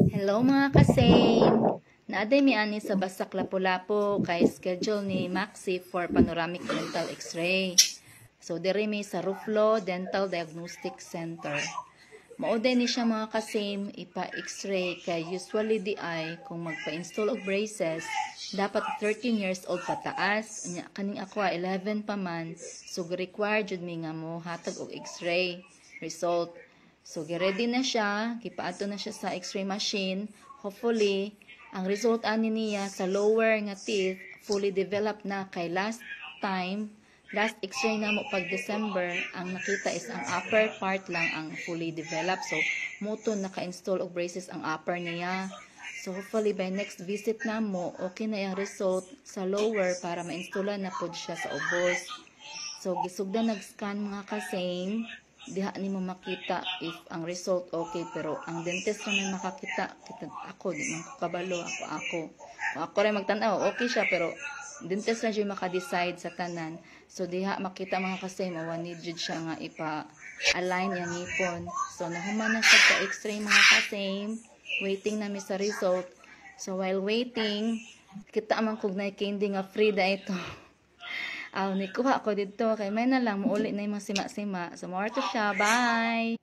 Hello mga kasame! Naaday mi ani sa Basak Lapu-Lapu kay schedule ni Maxi for panoramic dental x-ray. So diri mi sa Ruflo Dental Diagnostic Center. Mauday ni siya mga kasame ipa-x-ray kay usually di ay kung magpa-install og braces dapat 13 years old pataas. Nya kaning ako 11 pa man, so required jud mi nga mo hatag og x-ray result. So, ready na siya. Kipaato na siya sa x-ray machine. Hopefully, ang result ani niya sa lower nga teeth fully developed na kay last x-ray na mo pag December, ang nakita is ang upper part lang ang fully developed. So, muto naka-install og braces ang upper niya. So, hopefully by next visit na mo, okay na yung result sa lower para ma-installan na po siya sa ubos. So, gisugda nag-scan mga kasame. Diha ni mo makita if ang result okay, pero ang dentist naman makakita ako di man ko kabalo ako rin magtanaw okay siya, pero dentist na siya maka-decide sa tanan. So diha makita mga kasame need jud siya nga ipa-align yang ngipon. So nahuman na siya sa x-ray mga kasame, waiting na mi sa result. So while waiting, kita man kog na candy nga free da ito. Nikuha ko dito kay may na lang muuli na yung mga sima-sima. So more to siya. Bye!